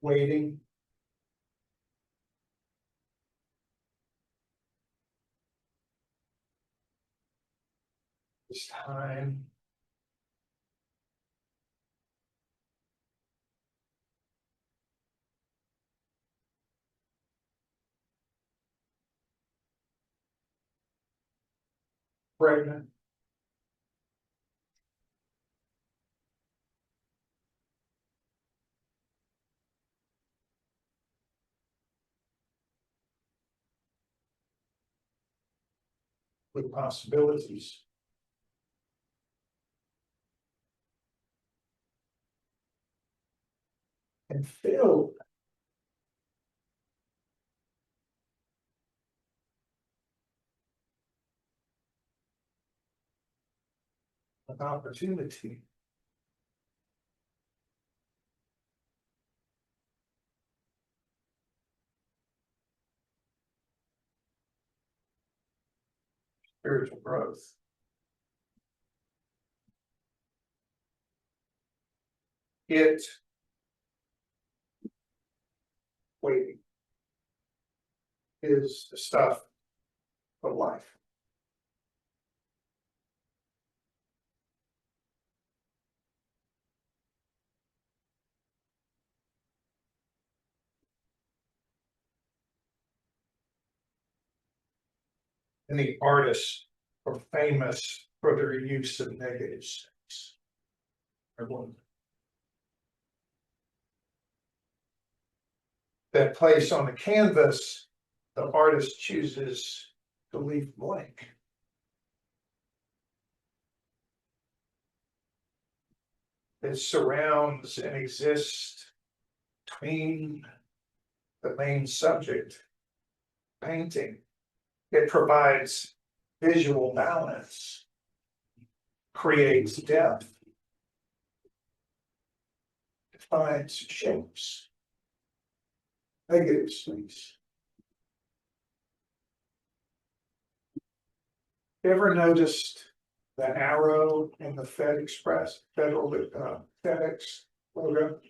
waiting. This time. Pregnant. With possibilities. And filled. With opportunity. Spiritual growth. It waiting is the stuff of life. And the artists are famous for their use of negative space. That place on the canvas, the artist chooses to leave blank. It surrounds and exists between the main subject, painting. It provides visual balance, creates depth, defines shapes, negative space. Ever noticed the arrow in the FedEx logo?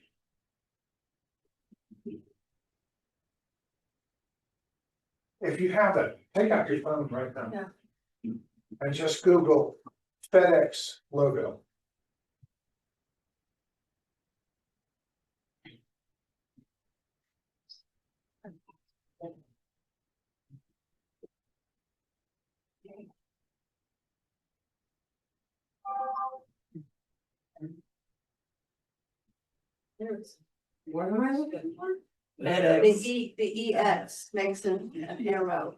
If you haven't, take out your phone right now. Yeah. And just Google FedEx logo. What am I looking for? The EX makes an arrow.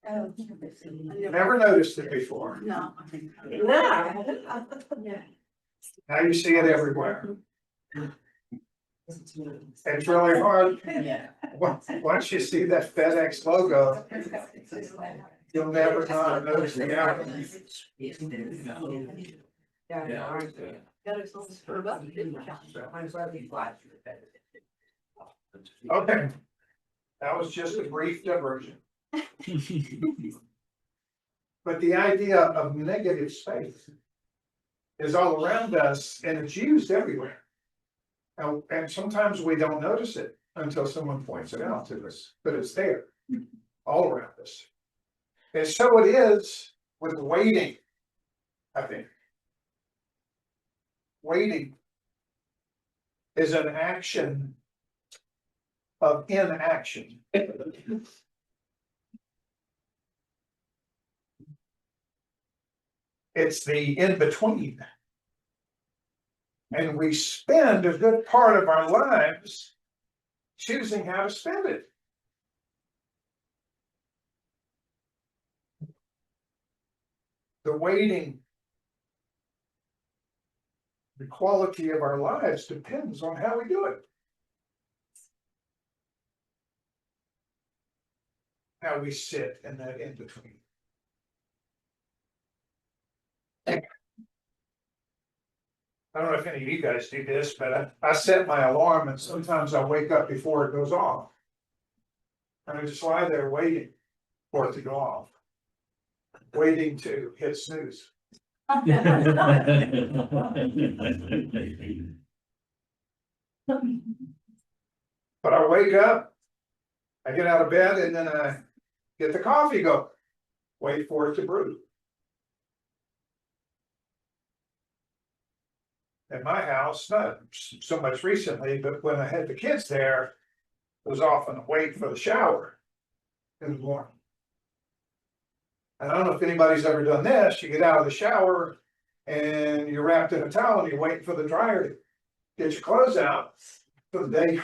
Oh, Never noticed it before. no. Yeah. Now you see it everywhere. It's really hard. Yeah. Once you see that FedEx logo, you'll never not notice the arrow. Okay. That was just a brief diversion. But the idea of negative space is all around us and it's used everywhere. And sometimes we don't notice it until someone points it out to us, but it's there all around us. And so it is with waiting, I think. Waiting is an action of inaction. It's the in-between. And we spend a good part of our lives choosing how to spend it. The waiting, the quality of our lives depends on how we do it. How we sit in that in-between. I don't know if any of you guys do this, but I set my alarm and sometimes I wake up before it goes off. And I just lie there waiting for it to go off. Waiting to hit snooze. But I wake up, I get out of bed and then I get the coffee, go, wait for it to brew. At my house, not so much recently, but when I had the kids there, it was often wait for the shower in the morning. And I don't know if anybody's ever done this, you get out of the shower and you're wrapped in a towel and you're waiting for the dryer to get your clothes out for the day.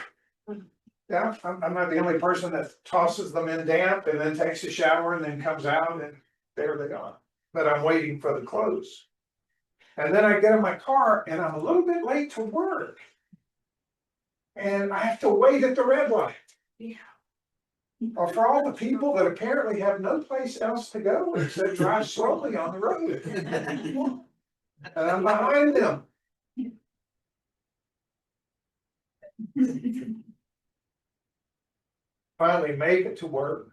Yeah, I'm not the only person that tosses them in damp and then takes a shower and then comes out and there they are. But I'm waiting for the clothes. And then I get in my car and I'm a little bit late to work. And I have to wait at the red light. Yeah. Or for all the people that apparently have no place else to go except drive slowly on the road. And I'm behind them. Finally make it to work.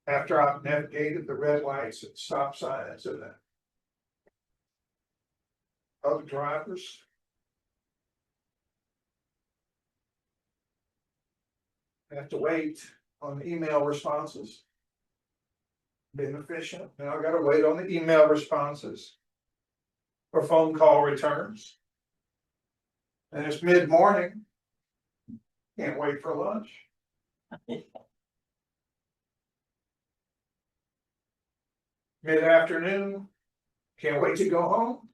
After I've navigated the red lights and stop signs and the other drivers. I have to wait on the email responses. Being efficient, now I gotta wait on the email responses. Or phone call returns. And it's mid-morning. Can't wait for lunch. Mid-afternoon, can't wait to go home.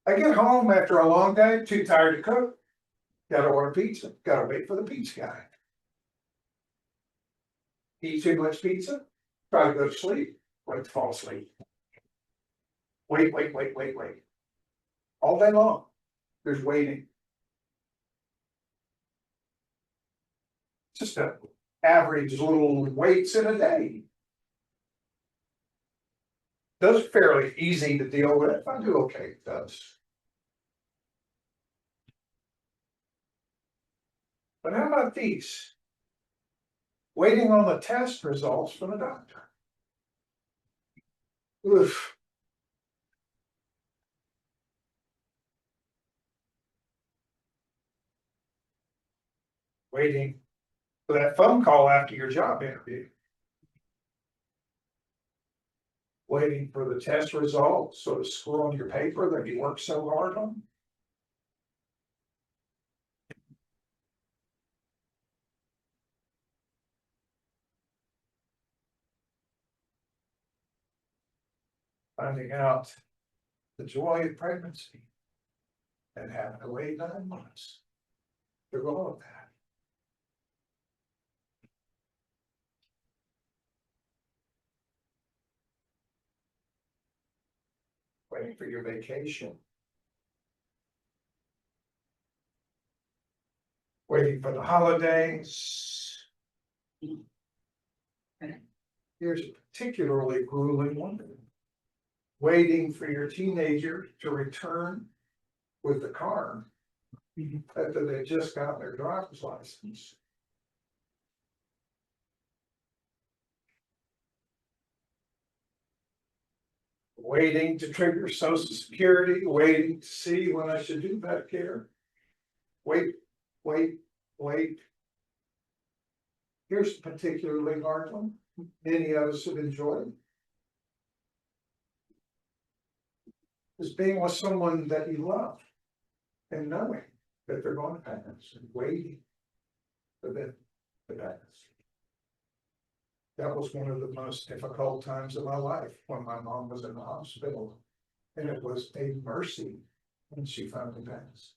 I get home after a long day, too tired to cook. Gotta order pizza, gotta wait for the pizza guy. Eat too much pizza, try to go to sleep, wait to fall asleep. Wait. All day long, there's waiting. Just a average little waits in a day. Those are fairly easy to deal with. I do okay with those. But how about these? Waiting on the test results from the doctor. Oof. Waiting for that phone call after your job interview. Waiting for the test results, so to score on your paper that you worked so hard on. Finding out the joy of pregnancy and having to wait 9 months through all of that. Waiting for your vacation. Waiting for the holidays. Here's a particularly grueling one. Waiting for your teenager to return with the car after they just got their driver's license. Waiting to trigger Social Security, waiting to see when I should do Medicare. Wait. Here's a particularly hard one. Many of us have enjoyed. Is being with someone that you love and knowing that they're going to pass and waiting for them to pass. That was one of the most difficult times of my life when my mom was in the hospital. And it was a mercy when she finally passed.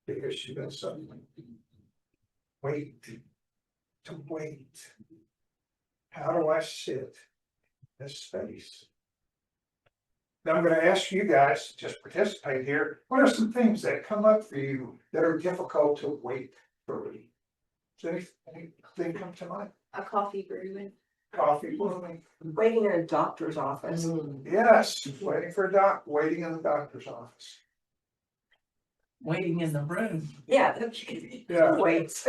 Because she been suddenly wait. How do I sit in this space? Now I'm going to ask you guys to just participate here. What are some things that come up for you that are difficult to wait for? Does anything come to mind? A coffee brewing. Coffee brewing. Waiting in a doctor's office. Yes, waiting in the doctor's office. Waiting in the room. Yeah. Yeah. Waits.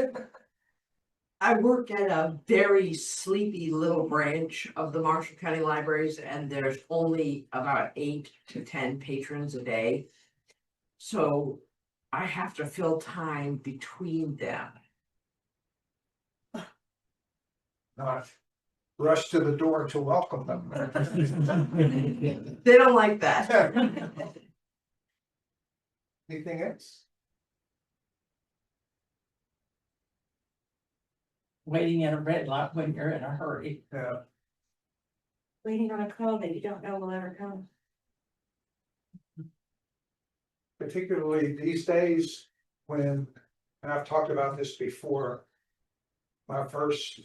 I work at a very sleepy little branch of the Marshall County Libraries, and there's only about 8 to 10 patrons a day. So I have to fill time between them. Not rush to the door to welcome them. They don't like that. Anything else? Waiting in a red light when you're in a hurry. Yeah, Waiting on a call that you don't know will ever come. particularly these days when, and I've talked about this before. My first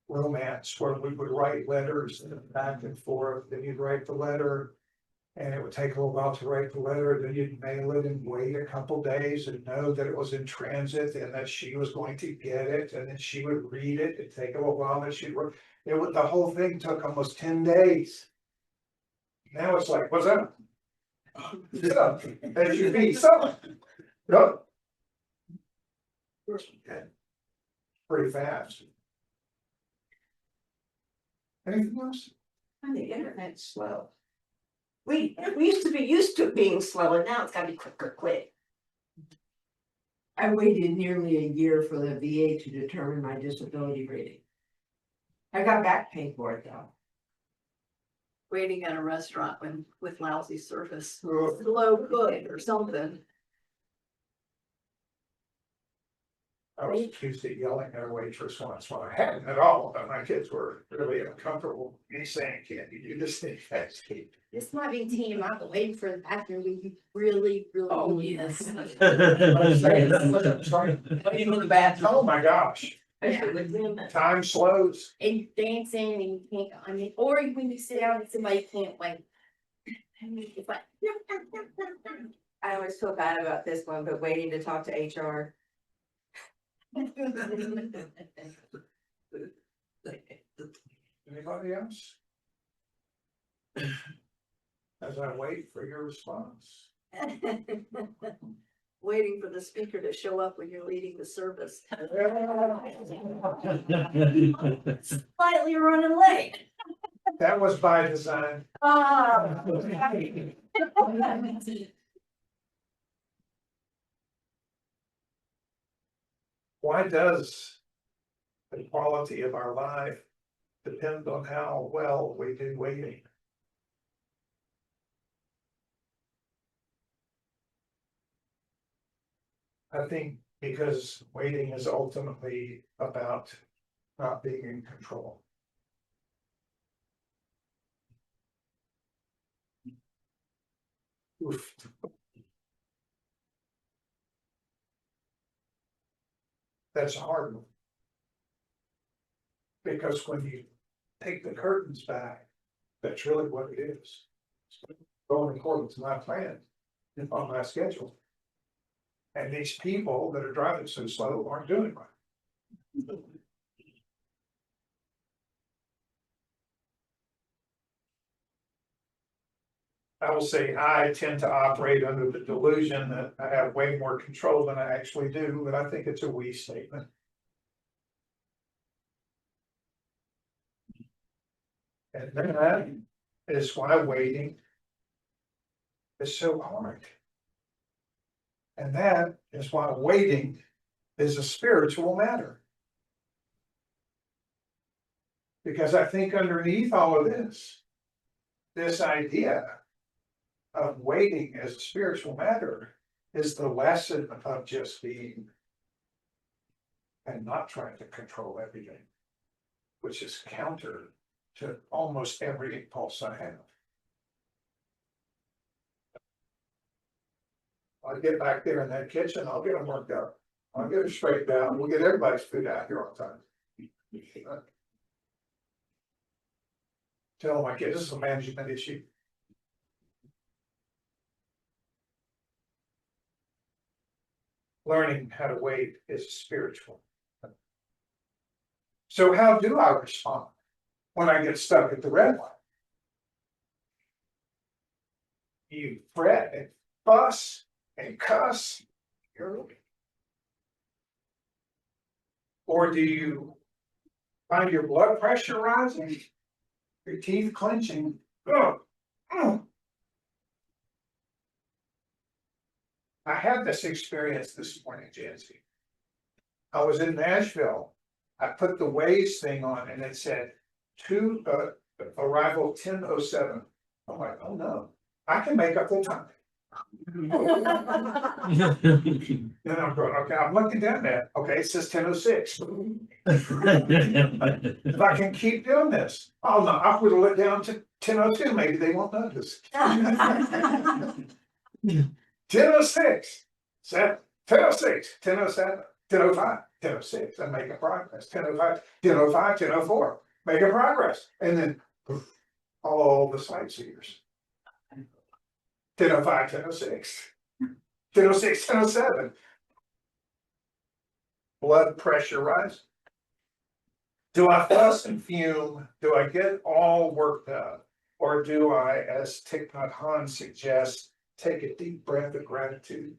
romance where we would write letters back and forth, then you'd write the letter. And it would take a little while to write the letter, then you'd mail it and wait a couple days and know that it was in transit and that she was going to get it, and then she would read it, it'd take a little while, and she'd work. It would, the whole thing took almost 10 days. Now it's like, what's up? So, as you be, so. No. Pretty fast. Anything else? And the internet's slow. We used to be used to it being slow, and now it's gotta be quick. I waited nearly a year for the VA to determine my disability rating. I got back pay for it though. Waiting at a restaurant with lousy service, Ugh. slow cook or something. I was accused of yelling at a waitress once when I hadn't at all, but my kids were really uncomfortable. Me saying, can't you do this thing fast? This might be team, I've been waiting for the bathroom, we really. Oh, yes. Waiting in the bathroom. Oh, my gosh, And time slows. dancing and you can't, I mean, or when you sit down and somebody can't wait. It's like. I always feel bad about this one, but waiting to talk to HR. Anybody else? As I wait for your response. Waiting for the speaker to show up when you're leading the service. Slightly running late. That was by design. Ah. Why does the quality of our life depend on how well we do waiting? I think because waiting is ultimately about not being in control. Oof. That's a hard one. Because when you take the curtains back, that's really what it is. Going according to my plan and on my schedule. And these people that are driving so slow aren't doing right. I will say I tend to operate under the delusion that I have way more control than I actually do, but I think it's a we statement. And that is why waiting is so hard. And that is why waiting is a spiritual matter. Because I think underneath all of this idea of waiting as a spiritual matter is the lesson of just being and not trying to control everything, which is counter to almost every impulse I have. I'll get back there in that kitchen, I'll get them worked up, I'll get it straightened out, we'll get everybody's food out here on time. Tell my kids, this is a management issue. Learning how to wait is spiritual. So how do I respond when I get stuck at the red light? You fret and fuss and cuss. Or do you find your blood pressure rising, your teeth clenching? I had this experience this morning, Jancy. I was in Nashville. I put the Waze thing on and it said arrival 10:07. I'm like, oh no, I can make up the time. And I'm going, okay, I'm looking down there. Okay, it says 10:06. If I can keep doing this, oh no, I would have let down to 10:02. Maybe they won't notice. 10:06, 10:06, 10:07, 10:05, 10:06, I'm making progress. 10:05, 10:05, 10:04, making progress. And then poof, all the sightseers. 10:05, 10:06, 10:06, 10:07. Blood pressure rise. Do I fuss and fume? Do I get all worked up? Or do I, as Thich Nhat Hanh suggests, take a deep breath of gratitude?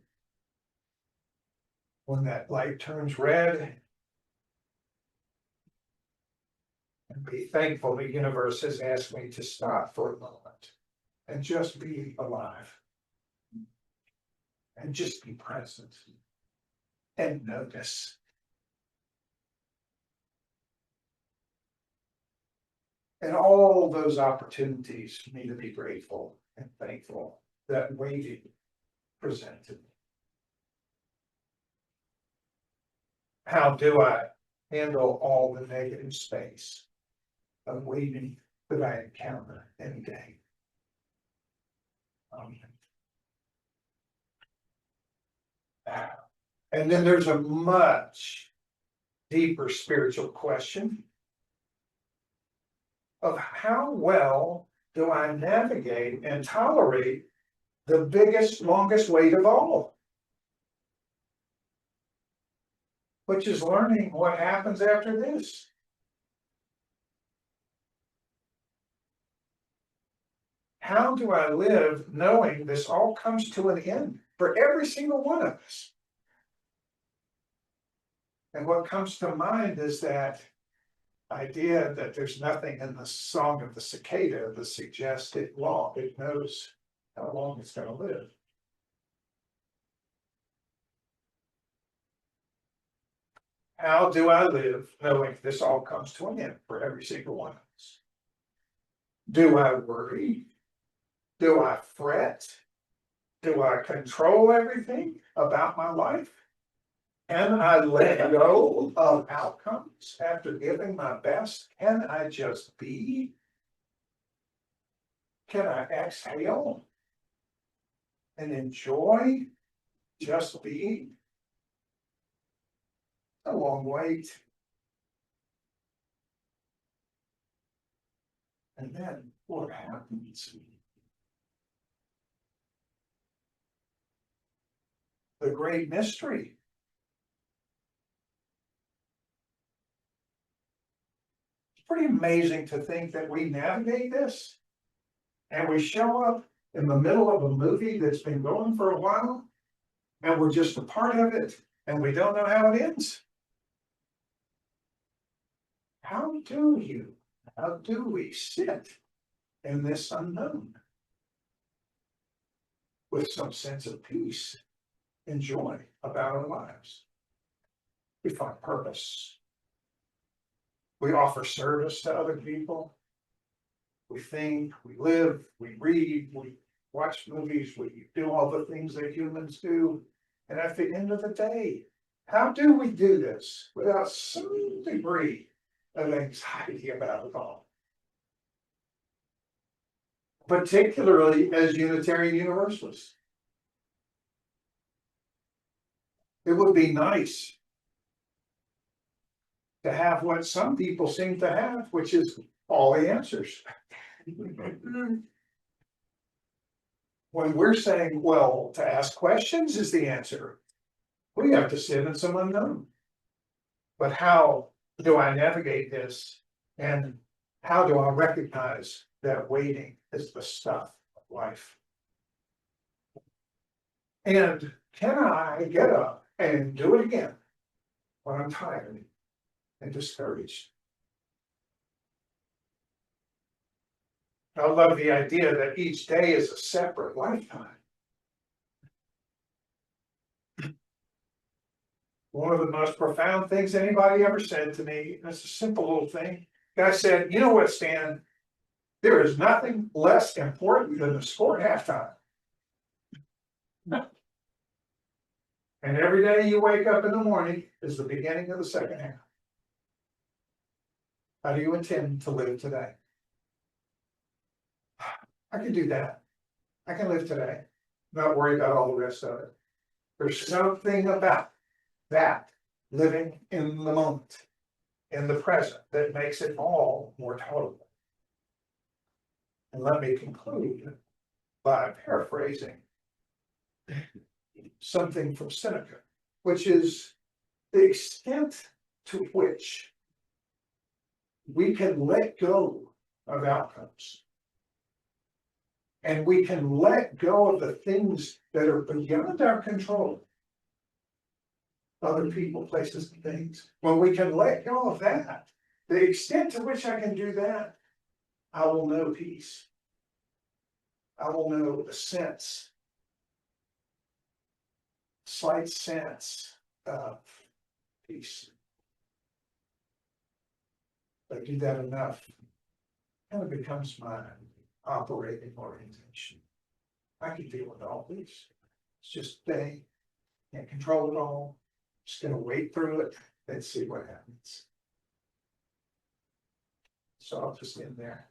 When that light turns red, and be thankful the universe has asked me to stop for a moment and just be alive. And just be present and notice. And all those opportunities for me to be grateful and thankful that waiting presented. How do I handle all the negative space of waiting that I encounter any day? And then there's a much deeper spiritual question of how well do I navigate and tolerate the biggest, longest wait of all, which is learning what happens after this. How do I live knowing this all comes to an end for every single one of us? And what comes to mind is that idea that there's nothing in the song of the cicada that suggests it knows how long it's going to live. How do I live knowing this all comes to an end for every single one of us? Do I worry? Do I fret? Do I control everything about my life? Can I let go of outcomes after giving my best? Can I just be? Can I exhale and enjoy just being? A long wait. And then what happens? The great mystery. It's pretty amazing to think that we navigate this and we show up in the middle of a movie that's been going for a while and we're just a part of it and we don't know how it ends. How do we sit in this unknown with some sense of peace and joy about our lives? We find purpose. We offer service to other people. We think, we live, we read, we watch movies, we do all the things that humans do. And at the end of the day, how do we do this without some degree of anxiety about it all? Particularly as Unitarian Universalists. It would be nice to have what some people seem to have, which is all the answers. When we're saying, well, to ask questions is the answer, we have to sit in some unknown. But how do I navigate this? And how do I recognize that waiting is the stuff of life? And can I get up and do it again when I'm tired and discouraged? I love the idea that each day is a separate lifetime. one of the most profound things anybody ever said to me, and it's a simple little thing. Guy said, you know what, Stan? There is nothing less important than the score at halftime. And every day you wake up in the morning is the beginning of the second half. How do you intend to live today? I can do that. I can live today, not worry about all the rest of it. There's something about that living in the moment, in the present, that makes it all more tolerable. And let me conclude by paraphrasing something from Seneca, which is the extent to which we can let go of outcomes. And we can let go of the things that are beyond our control. Other people, places, and things. When we can let go of that, the extent to which I can do that, I will know peace. I will know a sense, slight sense of peace. If I do that enough, and it becomes my operating orientation. I can deal with all these. It's just they can't control it all. Just gonna wait through it and see what happens. So I'll just end there.